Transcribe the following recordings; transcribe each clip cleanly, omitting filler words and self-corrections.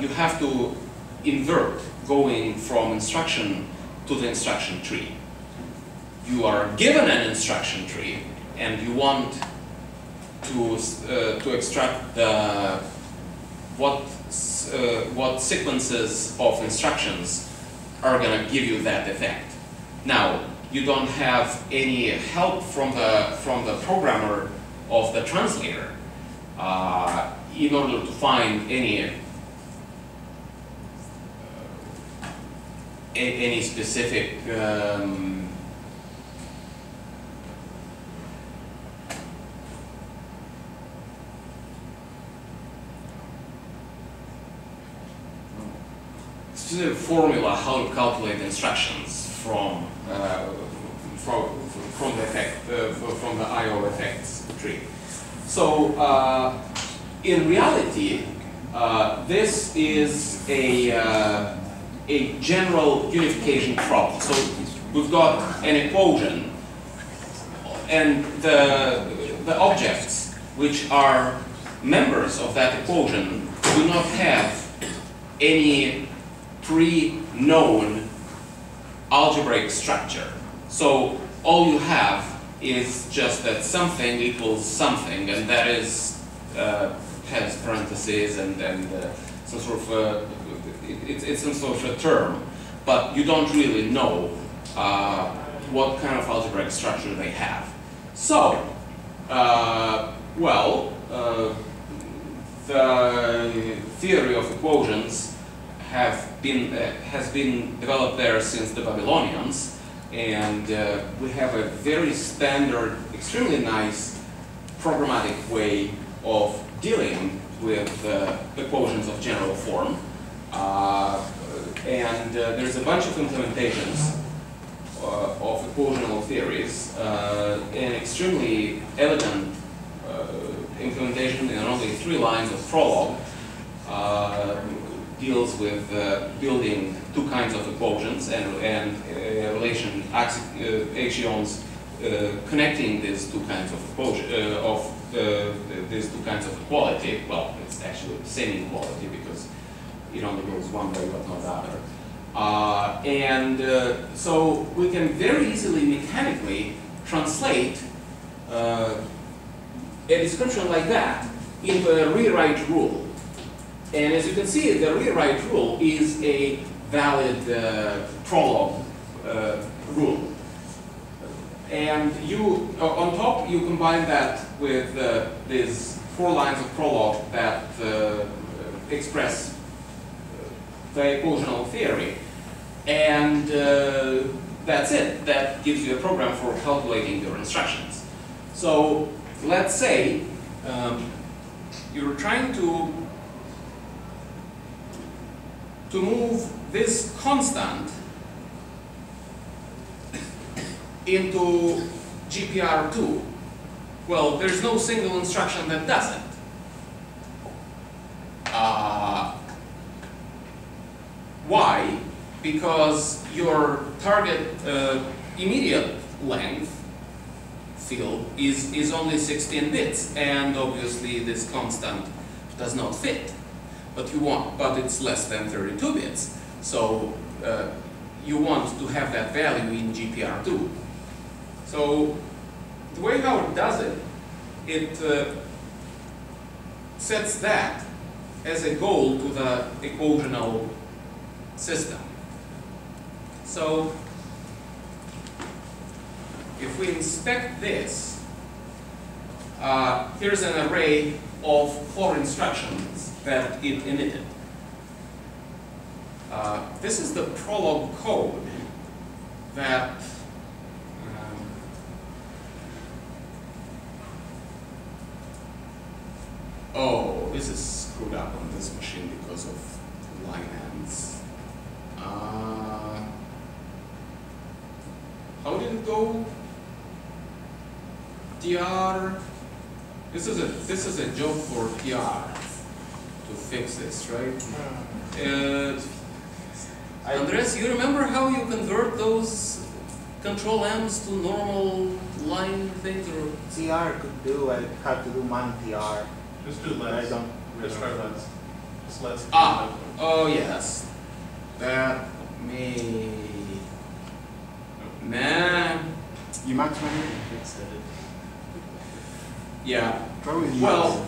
you have to invert going from instruction to the instruction tree. You are given an instruction tree, and you want to extract what sequences of instructions are going to give you that effect. Now, you don't have any help from the programmer of the translator in order to find any specific formula how to calculate instructions from the effect from the I/O effects tree. So in reality, this is a general unification problem. So we've got an equation, and the objects which are members of that equation do not have any pre-known algebraic structure. So all you have is just that something equals something, and that is has parentheses and some sort of it's some sort of a term, but you don't really know what kind of algebraic structure they have. So, the theory of equations has been developed there since the Babylonians, and we have a very standard, extremely nice programmatic way of dealing with equations of general form. There's a bunch of implementations of equational theories, an extremely elegant implementation in only 3 lines of prologue deals with building 2 kinds of equations and relation axioms connecting these 2 kinds of equality. Well, it's actually the same inequality because it only goes one way but not the other. So we can very easily mechanically translate a description like that into a rewrite rule. And as you can see, the rewrite rule is a valid prologue rule. And you, on top, you combine that with these 4 lines of prologue that express the equational theory. And that's it. That gives you a program for calculating your instructions. So let's say you're trying to move this constant into GPR2. Well, there's no single instruction that does it. Why? Because your target immediate length field is only 16 bits, and obviously this constant does not fit. But it's less than 32 bits. So you want to have that value in GPR2. So the way how it does it, it sets that as a goal to the equational system. So if we inspect this, here's an array of 4 instructions that it emitted. This is the prologue code that oh, this is screwed up on this machine because of line ends. How did it go? TR. This is a job for TR to fix this, right? Andres, you remember how you convert those control M's to normal line things? Or TR could do. I have to do man TR. Just do less. I don't. Just try less. So let's oh yes. That may... Nah. Emacs menu? Yeah. Try with Emacs. Well,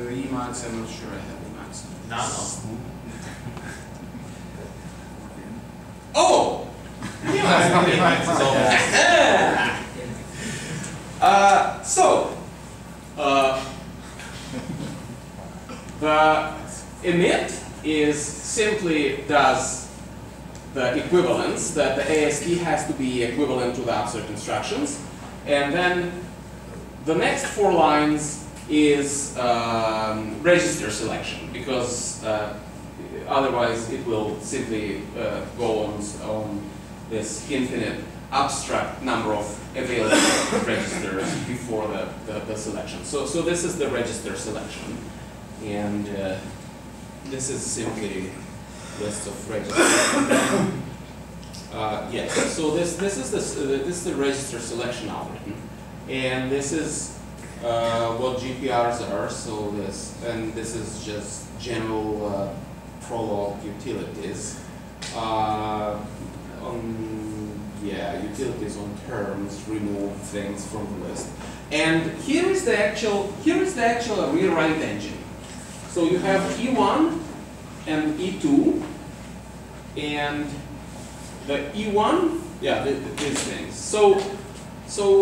Emacs, I'm not sure I have Emacs. No. Oh! The init is simply does the equivalence, that the AST has to be equivalent to the observed instructions, and then the next 4 lines is register selection, because otherwise it will simply go on this infinite abstract number of available registers before the selection. So this is the register selection, and this is simply list of registers. Yes. So this is the register selection algorithm, and this is what GPRs are. So this is just general Prolog utilities. Utilities on terms, remove things from the list. And here is the actual rewrite engine. So you have E1 and E2, and the E1, these things. So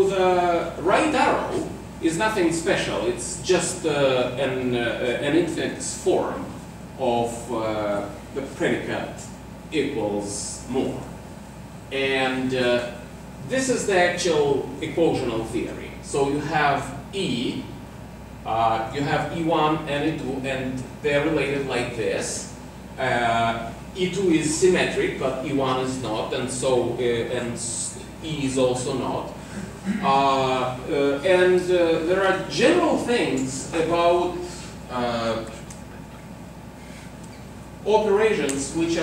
the right arrow is nothing special. It's just an infix form of the predicate equals more. And this is the actual equational theory. So you have E, you have E1 and E2, and they're related like this. E2 is symmetric, but E1 is not, and so and E is also not. There are general things about operations which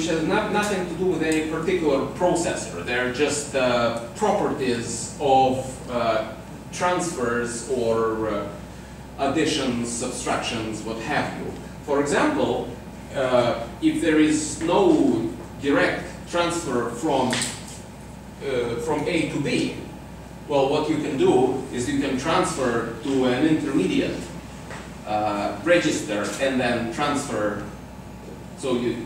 has nothing to do with any particular processor. They're just properties of transfers or additions, subtractions, what have you. For example, if there is no direct transfer from A to B, well, what you can do is you can transfer to an intermediate register and then transfer. So you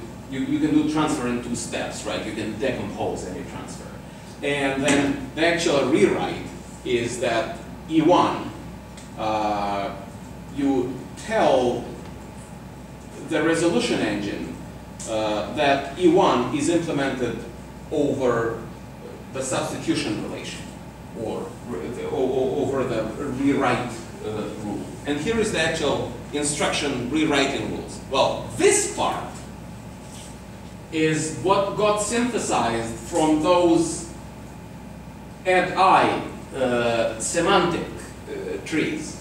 can do transfer in 2 steps, right? You can decompose any transfer. And then the actual rewrite is that E1, you tell the resolution engine that E1 is implemented over the substitution relation, or over the rewrite rule. And here is the actual instruction rewriting rules. Well, this part is what got synthesized from those add-I semantic trees.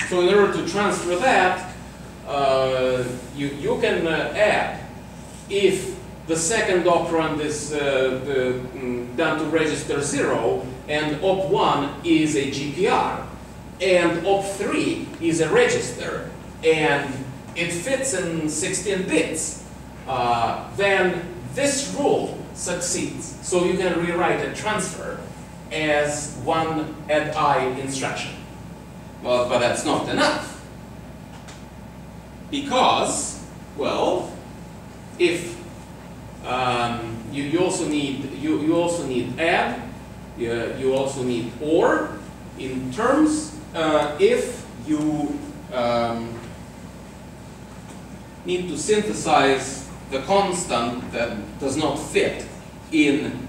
So in order to transfer that, you can add if the second operand is done to register 0, and op1 is a GPR, and op3 is a register, and it fits in 16 bits, then this rule succeeds. So you can rewrite a transfer as one add-I instruction. Well, but that's not enough. Because, well, if you also need add, you also need or in terms if you need to synthesize the constant that does not fit in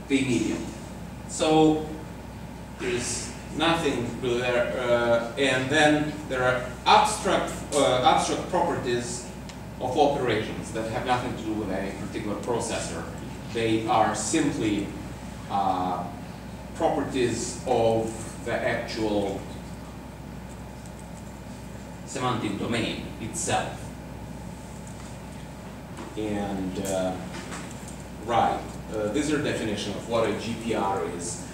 the medium. So there's nothing really there, and then there are abstract properties of operations that have nothing to do with any particular processor. They are simply properties of the actual semantic domain itself. And these are definitions of what a GPR is,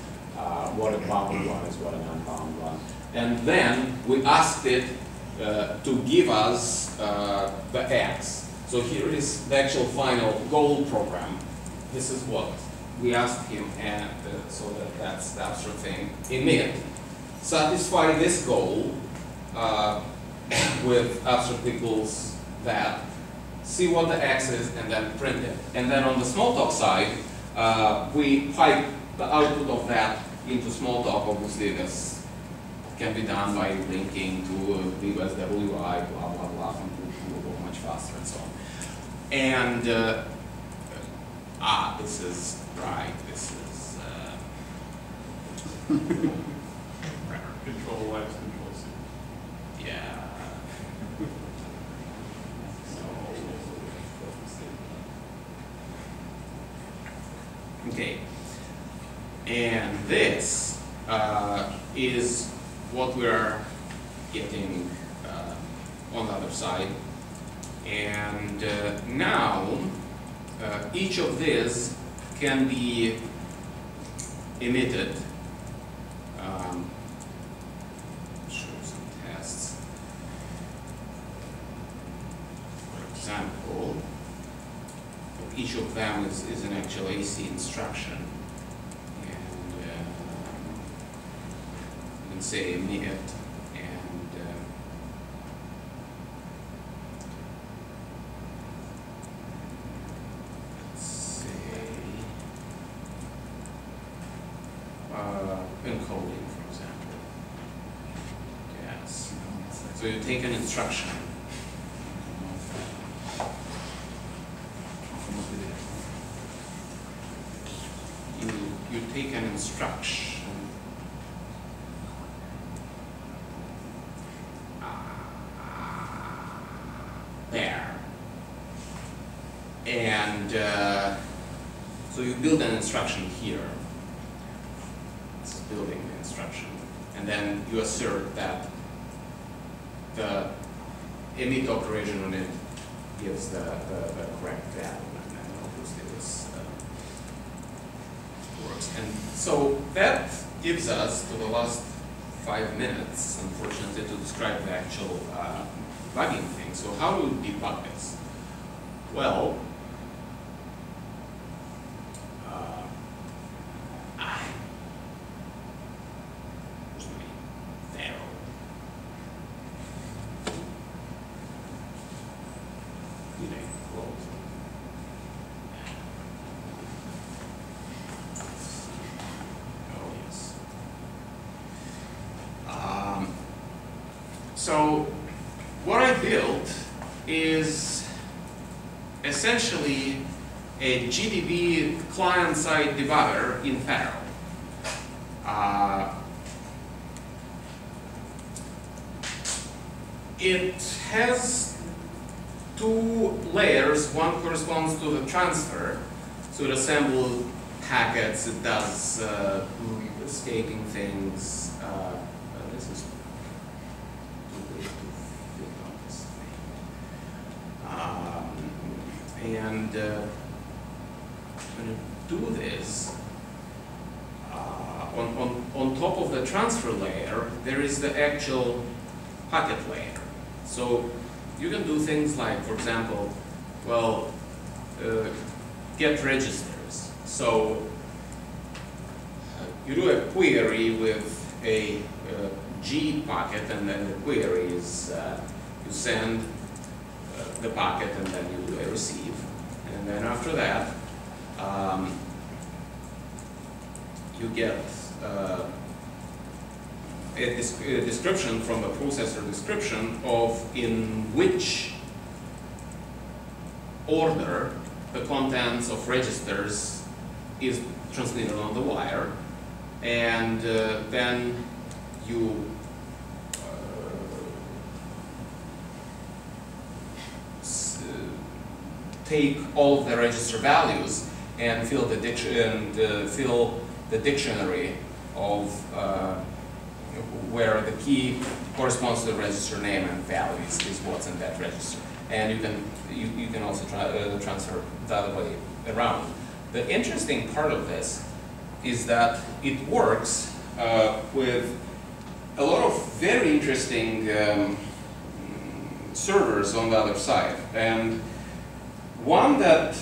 what a bound one is, what an unbound one. and then we asked it to give us the x. So here is the actual final goal program. This is what we asked him, and so that's the abstract thing. Emit, satisfy this goal with abstract equals that, see what the x is, and then print it. And then on the Smalltalk side, we pipe the output of that into Smalltalk. Obviously, this can be done by linking to BSWI, blah, blah, blah, and we'll go much faster and so on. And, this is right, this is, Control X, Control C. yeah. Okay, and this is what we are getting on the other side. And now each of these can be emitted. Show some tests. For example, each of them is an actual AC instruction, and you can say emit, and let's say encoding, for example. Yes. So you take an instruction. You take an instruction. There. And so you build an instruction here. It's building the instruction. And then you assert that the emit operation on it gives the correct value. And then obviously this works. And so that gives us, to the last 5 minutes, unfortunately, to describe the actual bugging thing. So how do we debug this? Well, where's my arrow? Close. Oh yes. So what I built is essentially a GDB client-side debugger in Pharo. It has 2 layers. One corresponds to the transfer, so it assembles packets, it does escaping things. This is too big to fit on this thing. And when you do this, on top of the transfer layer, there is the actual packet layer. So you can do things like, for example, well, get registers. So you do a query with a G packet, and then the query is you send the packet, and then you do a receive. And then after that, you get a description from the processor description of in which order the contents of registers is transmitted on the wire, and then you take all of the register values and fill the dictionary of where the key corresponds to the register name and value is what's in that register. And you can also transfer the other way around. The interesting part of this is that it works with a lot of very interesting servers on the other side. And one that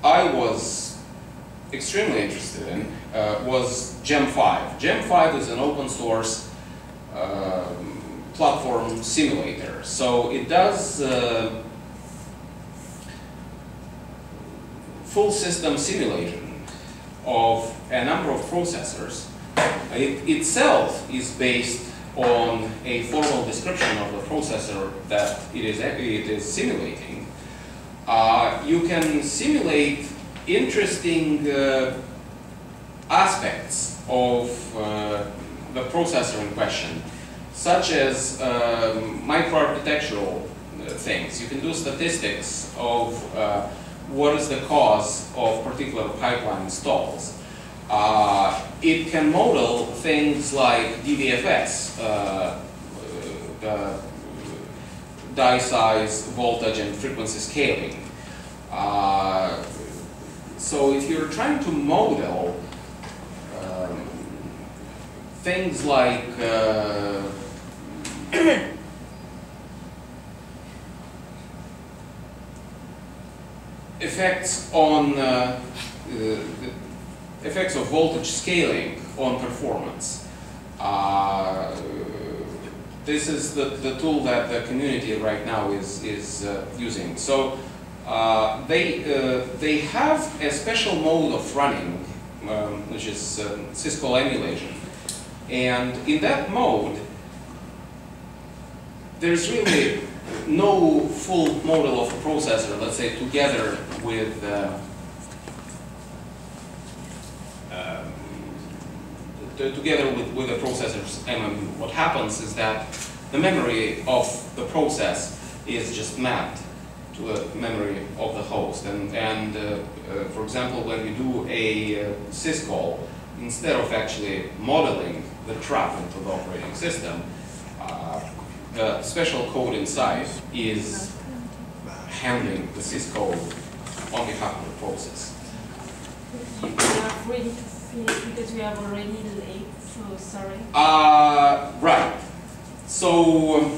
I was extremely interested in was Gem5. Gem5 is an open source platform simulator. So it does full system simulation of a number of processors. It itself is based on a formal description of the processor that it is simulating. You can simulate interesting aspects of the processor in question, such as microarchitectural things. You can do statistics of what is the cause of particular pipeline stalls. It can model things like DVFS, the die size, voltage, and frequency scaling. So if you're trying to model things like effects on effects of voltage scaling on performance. This is the tool that the community right now is using. So they have a special mode of running, which is syscall emulation. And in that mode, there's really no full model of a processor, let's say, together with the processor's MMU. What happens is that the memory of the process is just mapped to a memory of the host. And for example, when you do a syscall, instead of actually modeling the trap into the operating system, the special code inside is handling the syscall on behalf of the process. We are ready to finish because we are already late, so sorry. Right. So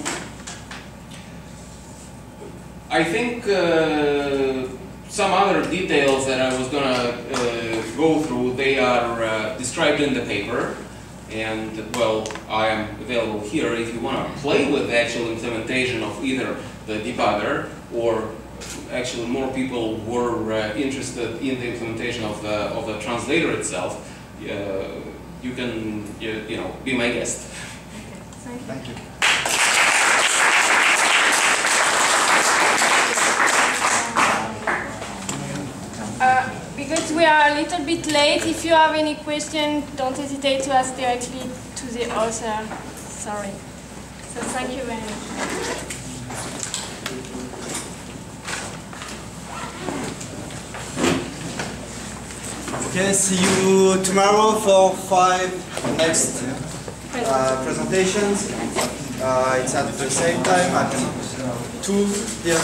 I think some other details that I was gonna go through, they are described in the paper. And well, I am available here if you want to play with the actual implementation of either the debugger, or actually more people were interested in the implementation of the translator itself. You can you know, be my guest. Okay, thank you. Because we are a little bit late, if you have any question, don't hesitate to ask directly to the author. Sorry. So thank you very much. Okay, see you tomorrow for 5 next presentations. It's at the same time at 2 p.m.